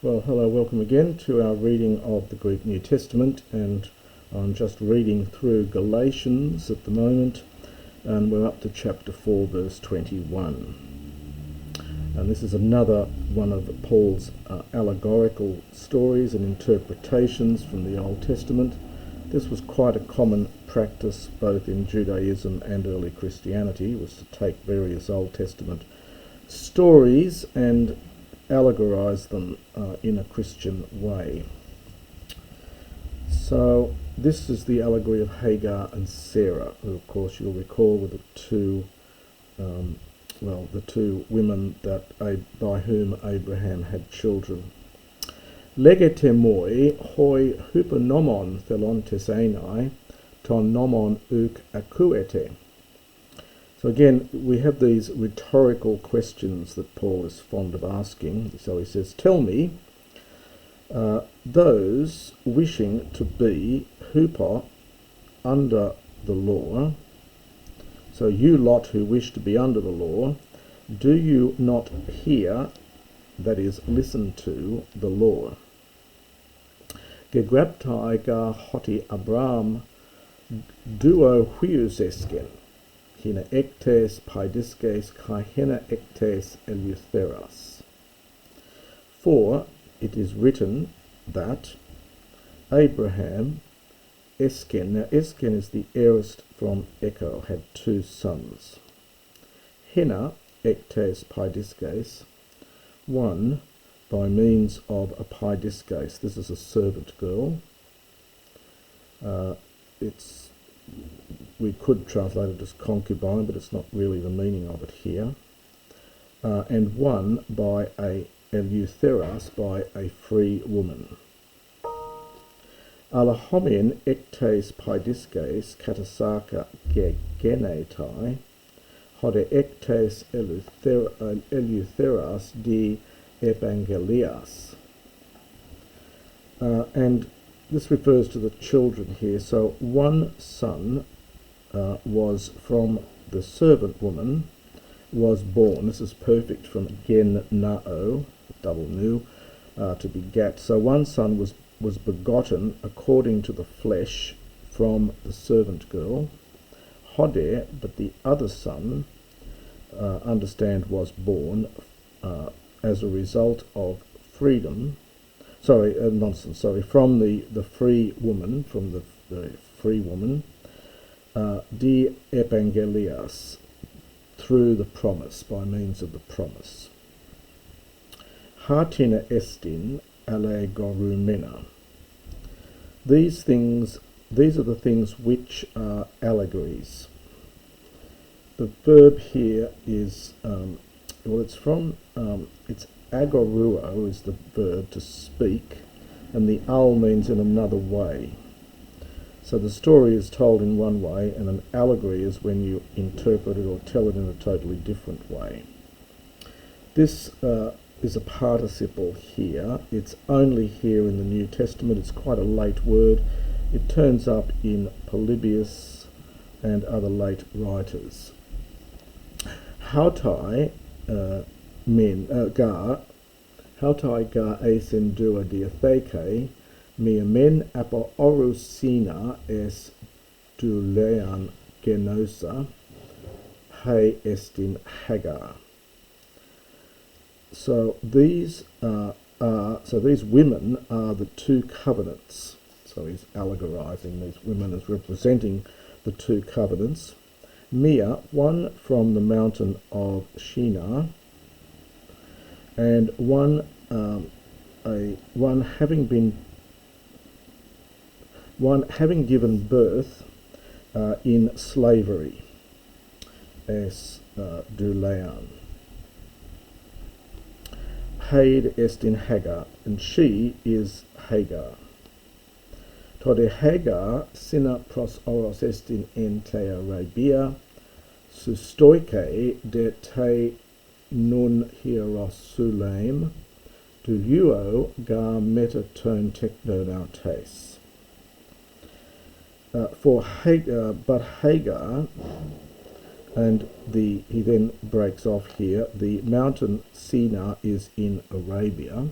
Well, hello, welcome again to our reading of the Greek New Testament, and I'm just reading through Galatians at the moment, and we're up to chapter 4, verse 21. And this is another one of Paul's allegorical stories and interpretations from the Old Testament. This was quite a common practice both in Judaism and early Christianity, was to take various Old Testament stories and allegorize them in a Christian way. So this is the allegory of Hagar and Sarah, who of course you'll recall were the two women that by whom Abraham had children. Legete moi hoi hyponomon thelon tesenai ton nomon uk akuete. So again, we have these rhetorical questions that Paul is fond of asking. So he says, tell me, those wishing to be hupo under the law, so you lot who wish to be under the law, do you not hear, that is, listen to, the law? Gegraptai ga hoti Abraham duo huiusesken. Hina ektes paidiskes kai hina ektes eleutheras. For it is written that Abraham Esken, now Esken is the heiress from Echo, had two sons. Hina ektes paidiskes, one by means of a paidiskes. This is a servant girl. We could translate it as concubine, but it's not really the meaning of it here. And one by a eleutheras, by a free woman. Alahomin ektes paidiskes katasaka genetai, hode ektes eleutheras di evangelias. And this refers to the children here. So one son was from the servant woman, was born. This is perfect from gen nao, double nu, to begat. So one son was begotten according to the flesh from the servant girl. Hode, but the other son, understand, was born as a result of freedom. From the free woman, di evangelias, through the promise, by means of the promise. Hartina estin allegorumena. These are the things which are allegories. The verb here is, it's agoruo is the verb, to speak, and the al means in another way. So the story is told in one way, and an allegory is when you interpret it or tell it in a totally different way. This is a participle here. It's only here in the New Testament. It's quite a late word. It turns up in Polybius and other late writers. Hautai ga eisen dua diatheke, mia men apo orusina es dulean genosa, he estin Hagar. So these women are the two covenants. So he's allegorizing these women as representing the two covenants. Mia, one from the mountain of Shinar, and one having given birth in slavery, es dulean. Heid estin Hagar, and she is Hagar. Tode Hagar sina pros oros estin en te Arabia, sustoike de te nun hierosulame, duluo ga metaton technonautes. But Hagar, and he then breaks off here, the mountain Sinai is in Arabia,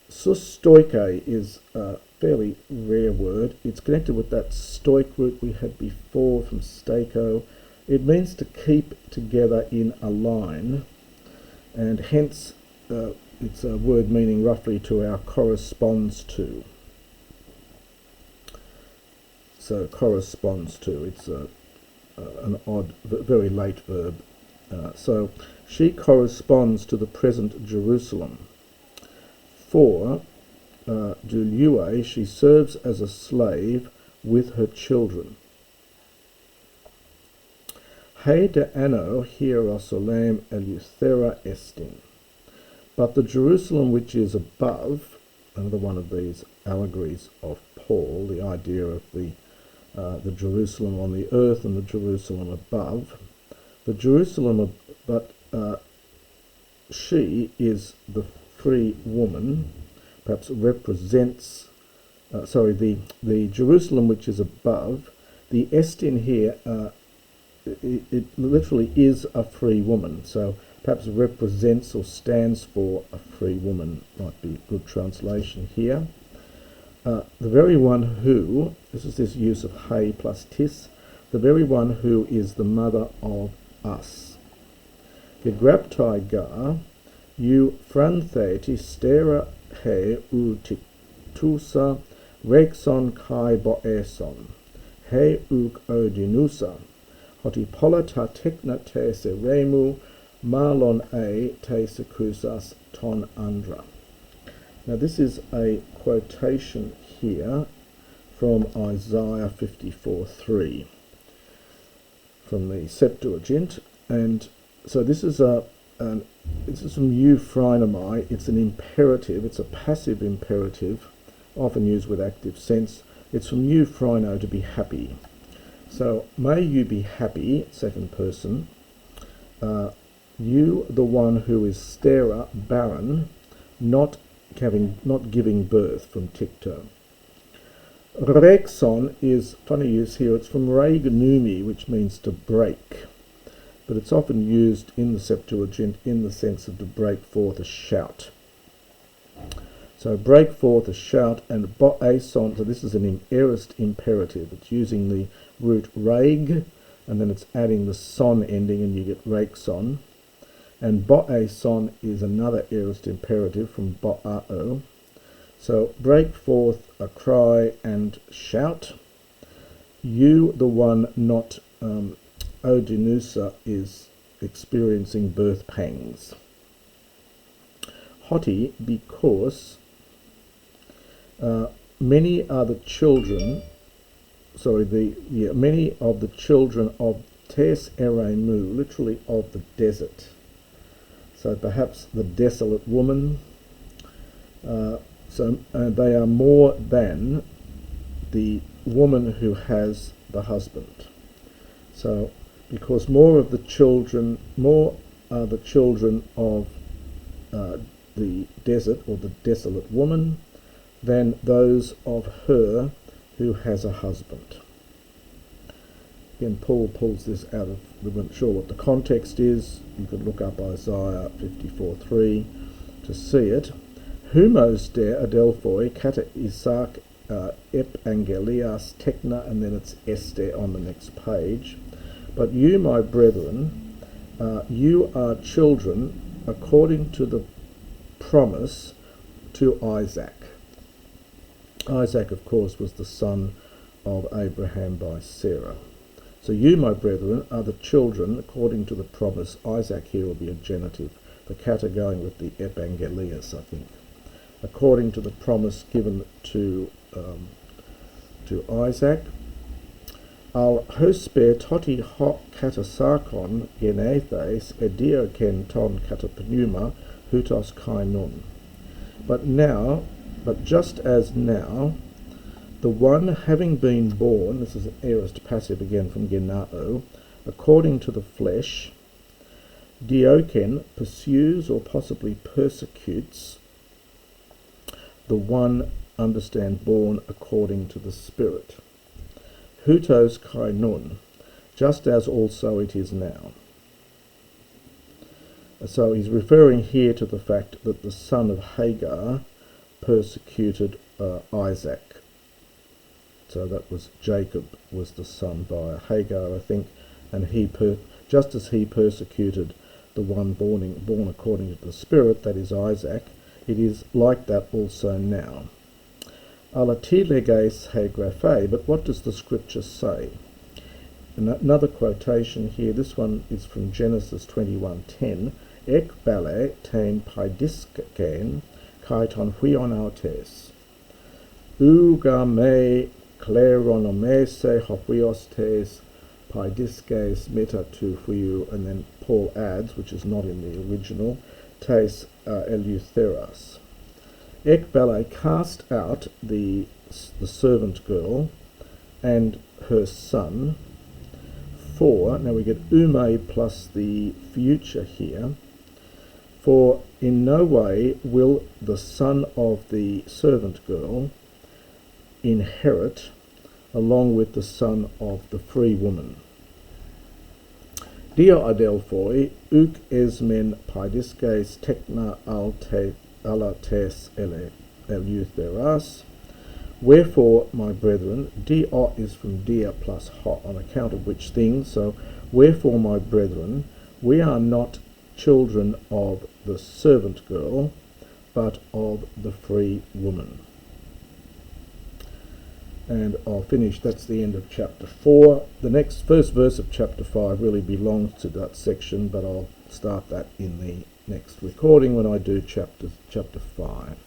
Sustoike is a fairly rare word. It's connected with that stoic root we had before from stako. It means to keep together in a line, and hence it's a word meaning roughly to our corresponds to. So corresponds to, it's an odd, very late verb. So she corresponds to the present Jerusalem. For Dulue, she serves as a slave with her children. He de anno Hierosolem Eleuthera estin. But the Jerusalem which is above, another one of these allegories of Paul, the idea of the Jerusalem on the earth and the Jerusalem above. The Jerusalem, but she is the free woman, perhaps represents, the Jerusalem which is above. The estin here, it literally is a free woman, so perhaps represents or stands for a free woman, might be a good translation here. The very one who, this is this use of he plus tis, the very one who is the mother of us. Gegraptai gar, eu frantheti stera he utitusa rexon kai boeson, he uk odinusa, hotipolita techna te seremu, malon te secusas ton andra. Now this is a quotation here from Isaiah 54:3 from the Septuagint, and so this is from euphronomai. It's an imperative. It's a passive imperative, often used with active sense. It's from euphrono, to be happy. So may you be happy, second person. You, the one who is stera, barren, not giving birth, from tikto. Rexon is funny use here. It's from regnumi, which means to break, but it's often used in the Septuagint in the sense of to break forth a shout. So break forth a shout, and boason, so this is an aorist imperative. It's using the root reg, and then it's adding the son ending, and you get rexon. And boason is another aorist imperative from boao. So break forth a cry and shout. You, the one not odinusa, is experiencing birth pangs. Hoti, because many are the children, many of the children of Tes Eremu, literally of the desert. So perhaps the desolate woman. They are more than the woman who has the husband. So because more are the children of the desert or the desolate woman than those of her who has a husband. Again, Paul pulls this out of, we weren't sure what the context is. You could look up Isaiah 54:3 to see it. Humos de adelphoi kata Isaac ep angelias techna, and then it's este on the next page. But you, my brethren, you are children according to the promise to Isaac. Isaac, of course, was the son of Abraham by Sarah. So you, my brethren, are the children according to the promise. Isaac here will be a genitive. The kata going with the evangelius, I think. According to the promise given to Isaac. Al hosper toti hoc katasarkon genethes edioken ton katapneuma hutos kainon. But just as now, the one having been born, this is an aorist passive again from genao, according to the flesh, dioken pursues or possibly persecutes the one, understand, born according to the Spirit. Hutos kainon, just as also it is now. So he's referring here to the fact that the son of Hagar persecuted Isaac. So that was Jacob was the son by Hagar, I think, and just as he persecuted the one born according to the Spirit, that is Isaac, it is like that also now. Alatileges hegraphe, but what does the scripture say? Another quotation here, this one is from Genesis 21:10. Ek bale tein paidiskaken kaiton huion autes. Uga me kleronomese hopiostes paidiskes meta tu huiu, and then Paul adds, which is not in the original, tes eleutheras. Ek bale cast out the servant girl and her son, for, now we get ume plus the future here, for in no way will the son of the servant girl inherit along with the son of the free woman. Dia adelphoi uk esmen paidiskes tekna alates eleutheras. Wherefore, my brethren, dia is from dia plus ha, on account of which things, so wherefore, my brethren, we are not children of the servant girl, but of the free woman. And I'll finish, that's the end of chapter 4. The first verse of chapter 5 really belongs to that section, but I'll start that in the next recording when I do chapter 5.